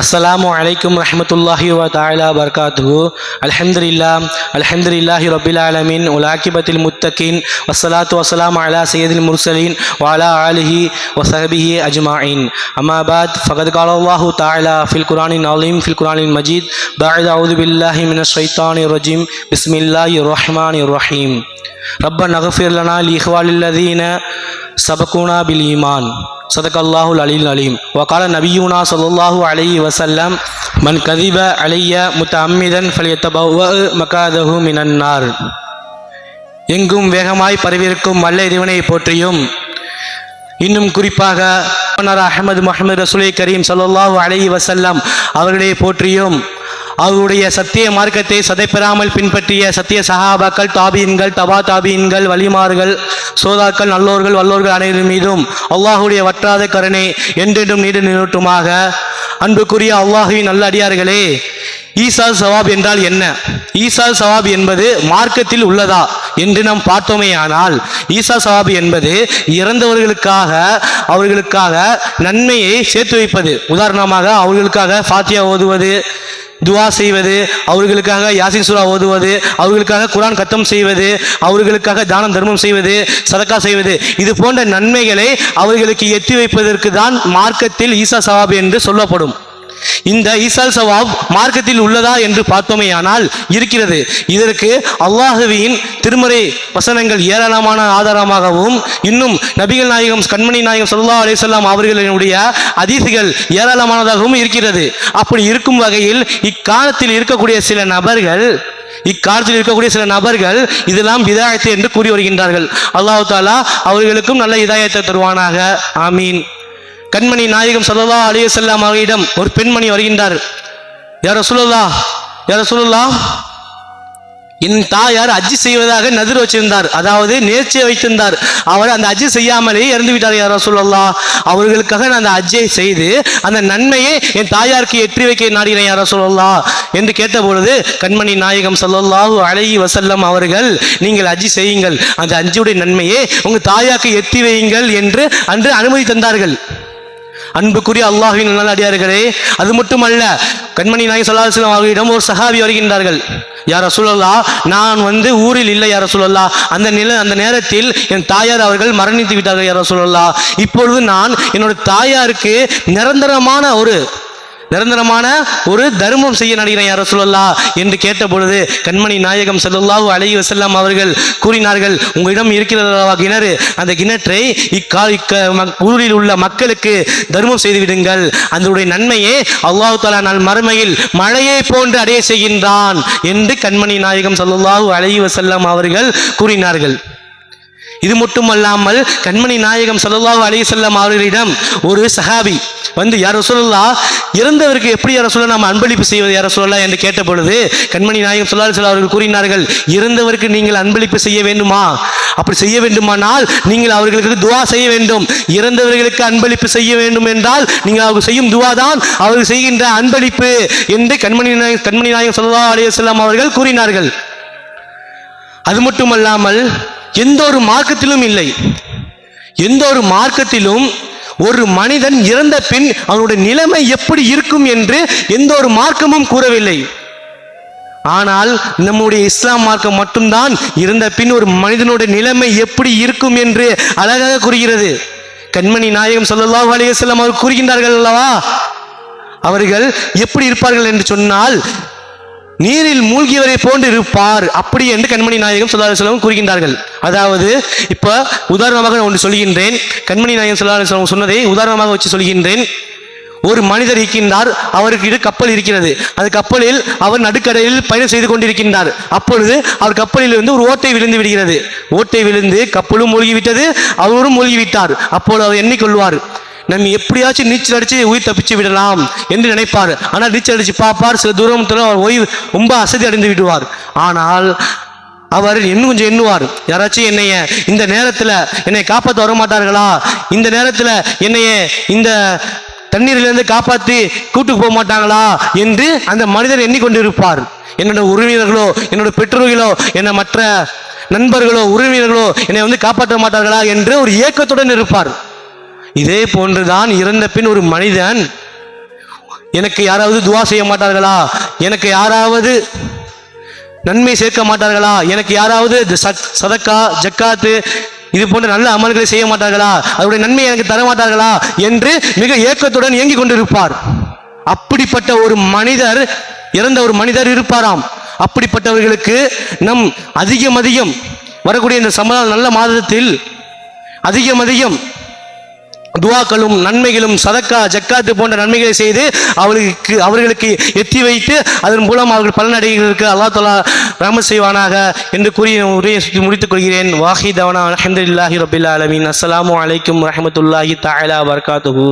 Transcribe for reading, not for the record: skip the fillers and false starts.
அஸ்ஸலாமு அலைக்கும் ரஹ்மத்துல்லாஹி வ தஆலா பரகாத்துஹு. அல்ஹம்துலில்லாஹி ரப்பில் ஆலமீன் வல் ஆகிபத்துல் முத்தகீன் வஸ்ஸலாத்து வஸ்ஸலாமு அலா சய்யிதில் முர்சலீன் வ அலா ஆலிஹி வ ஸஹ்பிஹி அஜ்மாஈன். அம்மா பஅத் ஃபகத் ஸால அல்லாஹு தஆலா ஃபில் குர்ஆனில் அஸீம் ஃபில் குர்ஆனில் மஜீத் பஅத அஊது பில்லாஹி மினஷ் ஷைத்தானிர் ரஜீம். பிஸ்மில்லாஹிர் ரஹ்மானிர் ரஹீம். ரப்பனா இக்ஃபிர் லனா லி இஹ்வானில் லதீன சபகுனா பில் ஈமான். சதகல்லாஹுல் அலியுல் அலீம். வகால நபியுனா ஸல்லல்லாஹு அலைஹி வஸல்லம் மன் கதிப அலைய முத்தஅம்மிதன் ஃபல்யத்தபவ்வ மகாதஹு மினன் நார். எங்கும் வேகமாய் பரவியிருக்கும் வல்ல இறைவனை போற்றியும், இன்னும் குறிப்பாக அஹ்மது முஹம்மது ரசூலை கரீம் ஸல்லல்லாஹு அலைஹி வஸல்லம் அவர்களை போற்றியும், அவருடைய சத்திய மார்க்கத்தை சதைப்பெறாமல் பின்பற்றிய சத்திய சஹாபாக்கள், தாபீன்கள், தபா தாபீன்கள், வலிமார்கள், சோதாக்கள், நல்லோர்கள், வல்லோர்கள் அனைவரின் மீதும் அல்லாஹுடைய வற்றாத கருணை என்றென்றும் நீடு நிலவட்டுமாக. அன்புக்குரிய அல்லாஹுவின் நல்ல அடியார்களே, ஈசால் சவாப் என்றால் என்ன? ஈசால் சவாப் என்பது மார்க்கத்தில் உள்ளதா என்று நாம் பார்த்தோமேயானால், ஈசா சவாப் என்பது இறந்தவர்களுக்காக அவர்களுக்காக நன்மையை சேர்த்து வைப்பது. உதாரணமாக அவர்களுக்காக ஃபாத்தியா ஓதுவது, துவா செய்வது, அவர்களுக்காக யாசின் சூரா ஓதுவது, அவர்களுக்காக குர்ஆன் கத்தம் செய்வது, அவர்களுக்காக தானம் தர்மம் செய்வது, சதக்கா செய்வது, இது போன்ற நன்மைகளை அவர்களுக்கு எத்தி வைப்பதற்கு தான் மார்க்கத்தில் ஈசா சவாப் என்று சொல்லப்படும். இந்த ஈசால் சவாப் மார்க்கத்தில் உள்ளதா என்று பார்த்தோமேயானால் இருக்கிறது. இதற்கு அல்லாஹுவின் திருமறை வசனங்கள் ஏராளமான ஆதாரமாகவும், இன்னும் நபிகள் நாயகம் கண்மணி நாயகம் ஸல்லல்லாஹு அலைஹி வஸல்லம் அவர்களுடைய ஹதீஸ்கள் ஏராளமானதாகவும் இருக்கிறது. அப்படி இருக்கும் வகையில் இக்காலத்தில் இருக்கக்கூடிய சில நபர்கள் இதெல்லாம் விதாயத்து என்று கூறி வருகின்றார்கள். அல்லாஹ் தஆலா அவர்களுக்கும் நல்ல இதாயத்தை தருவானாக. ஆமீன். கண்மணி நாயகம் ஸல்லல்லாஹு அலைஹி வஸல்லம் அவர்களிடம் ஒரு பெண்மணி வருகின்றார். யா ரசூலுல்லாஹ், என் தாயார் ஹஜ் செய்வதாக நதிர் வச்சிருந்தார், அதாவது நேர்ச்சியை வைத்திருந்தார். அவர் அந்த ஹஜ் செய்யாமலே இறந்து விட்டார். யா ரசூலுல்லாஹ், அவர்களுக்காக நான் அந்த ஹஜ்ஜை செய்து அந்த நன்மையை என் தாயாருக்கு எற்றி வைக்க நாடினேன் யா ரசூலுல்லாஹ் என்று கேட்டபொழுது கண்மணி நாயகம் ஸல்லல்லாஹு அலைஹி வஸல்லம் அவர்கள், நீங்கள் ஹஜ் செய்யுங்கள், அந்த ஹஜ்ஜுடைய நன்மையை உங்கள் தாயாருக்கு எத்தி வையுங்கள் என்று அன்று அனுமதி தந்தார்கள். அன்புக்குரிய அல்லாஹ்வின் நல்லடியார்களே, அது மட்டுமல்ல, கண்மணி நாயகம் ஸல்லல்லாஹு அலைஹி வஸல்லம் அவர்களிடம் ஒரு சஹாபி வருகின்றார்கள். யா ரசூலுல்லாஹ், நான் ஊரில் இல்லை யா ரசூலுல்லாஹ், அந்த நேரத்தில் என் தாயார் அவர்கள் மரணித்து விட்டார்கள் யா ரசூலுல்லாஹ். இப்பொழுது நான் என்னோட தாயாருக்கு நிரந்தரமான ஒரு தர்மம் செய்ய நடிகிறேன் யா ரசூலுல்லாஹ் என்று கேட்ட பொழுது கண்மணி நாயகம் ஸல்லல்லாஹு அலைஹி வஸல்லம் அவர்கள் கூறினார்கள், உங்களிடம் இருக்கிறதா கிணறு, அந்த கிணற்றை ஊரில் உள்ள மக்களுக்கு தர்மம் செய்து விடுங்கள், அதனுடைய நன்மையை அல்லாஹ் தஆலா நாள் மறுமையில் மழையை போன்று அடைய செய்கின்றான் என்று கண்மணி நாயகம் ஸல்லல்லாஹு அலைஹி வஸல்லம் அவர்கள் கூறினார்கள். இது மட்டுமல்லாமல் கண்மணி நாயகம் ஸல்லல்லாஹு அலைஹி வஸல்லம் அவர்களிடம் ஒரு சஹாபி யா ரசூலுல்லாஹ், இறந்தவருக்கு எப்படி யா ரசூலுல்லாஹ் நாம் அன்பளிப்பு செய்வது யா ரசூலுல்லாஹ் என்று கேட்ட பொழுது கண்மணி நாயகம் ஸல்லல்லாஹு அலைஹி வஸல்லம் அவர்கள் கூறினார்கள், இறந்தவருக்கு நீங்கள் அன்பளிப்பு செய்ய வேண்டுமா? அப்படி செய்ய வேண்டுமானால் நீங்கள் அவர்களுக்கு துவா செய்ய வேண்டும். இறந்தவர்களுக்கு அன்பளிப்பு செய்ய வேண்டும் என்றால் நீங்கள் அவர்கள் செய்யும் துவா தான் அவர்கள் செய்கின்ற அன்பளிப்பு என்று கண்மணி நாயகம் ஸல்லல்லாஹு அலைஹி வஸல்லம் அவர்கள் கூறினார்கள். அது மட்டுமல்லாமல் எந்த ஒரு மார்க்கத்திலும் ஒரு மனிதன் இறந்த பின் அவனுடைய நிலைமை எப்படி இருக்கும் என்று எந்த ஒரு மார்க்கமும் கூறவில்லை. ஆனால் நம்முடைய இஸ்லாம் மார்க்கம் மட்டும்தான் இறந்த பின் ஒரு மனிதனுடைய நிலைமை எப்படி இருக்கும் என்று அழகாக கூறுகிறது. கண்மணி நாயகம் ஸல்லல்லாஹு அலைஹி வஸல்லம் அவர்கள் கூறுகின்றார்கள் அல்லவா, அவர்கள் எப்படி இருப்பார்கள் என்று சொன்னால், நீரில் மூழ்கியவரை போன்று இருப்பார், அப்படி என்று கண்மணி நாயகம் ஸல்லல்லாஹு அலைஹி வஸல்லம் கூறுகின்றார்கள். அதாவது இப்போ உதாரணமாக நான் ஒன்று சொல்கின்றேன். கண்மணி நாயகம் ஸல்லல்லாஹு அலைஹி வஸல்லம் சொன்னதை உதாரணமாக வச்சு சொல்கின்றேன். ஒரு மனிதர் இருக்கின்றார், அவருக்கு கப்பல் இருக்கிறது. அந்த கப்பலில் அவர் நடுக்கடலில் பயணம் செய்து கொண்டிருக்கின்றார். அப்பொழுது அவர் கப்பலில் இருந்து ஒரு ஓட்டை விழுந்து விடுகிறது. ஓட்டை விழுந்து கப்பலும் மூழ்கிவிட்டது, அவரும் மூழ்கிவிட்டார். அப்பொழுது அவர் எண்ணிக்கொள்வார், நம்ம எப்படியாச்சும் நீச்சல் அடிச்சு உயிர் தப்பிச்சு விடலாம் என்று நினைப்பார். ஆனால் நீச்சல் அடிச்சு பார்ப்பார், சில தூரத்தில் அவர் ஓய்வு ரொம்ப அசதி அடைந்து விடுவார். ஆனால் அவர் இன்னும் கொஞ்சம் எண்ணுவார், யாராச்சும் இந்த நேரத்தில் என்னை காப்பாற்ற வரமாட்டார்களா, இந்த நேரத்தில் இந்த தண்ணீரிலிருந்து காப்பாற்றி கூட்டுக்கு போக மாட்டாங்களா என்று அந்த மனிதர் எண்ணிக்கொண்டிருப்பார். என்னோட உறவினர்களோ என்னோட பெற்றோர்களோ என்ன மற்ற நண்பர்களோ உறவினர்களோ என்னை வந்து காப்பாற்ற மாட்டார்களா என்று ஒரு ஏக்கத்துடன் இருப்பார். இதே போன்றுதான் இறந்த பின் ஒரு மனிதன் எனக்கு யாராவது துவா செய்ய மாட்டார்களா, எனக்கு யாராவது நன்மை சேர்க்க மாட்டார்களா, எனக்கு யாராவது சதக்கா ஜக்காத்து இது போன்ற நல்ல அமல்களை செய்ய மாட்டார்களா, அதனுடைய நன்மை எனக்கு தர மாட்டார்களா என்று மிக ஏக்கத்துடன் இயங்கிக் கொண்டிருப்பார். அப்படிப்பட்ட ஒரு மனிதர் இறந்த ஒரு மனிதர் இருப்பாராம். அப்படிப்பட்டவர்களுக்கு நம் அதிகம் வரக்கூடிய இந்த நல்ல மாதத்தில் அதிகம் துவாக்களும் நன்மைகளும் சதக்கா ஜக்காத்து போன்ற நன்மைகளை செய்து அவர்களுக்கு எத்தி வைத்து அதன் மூலம் அவர்கள் பலனடைகளுக்கு அல்லாஹ் தஆலா ரஹ்மத் செய்வானாக என்று கூறி உரையை முடித்துக் கொள்கிறேன். வாஹிதவனா அல்ஹம்துலில்லாஹி ரப்பில் ஆலமீன். அஸ்ஸலாமு அலைக்கும் வரஹ்மத்துல்லாஹி தஆலா வபரகாத்துஹு.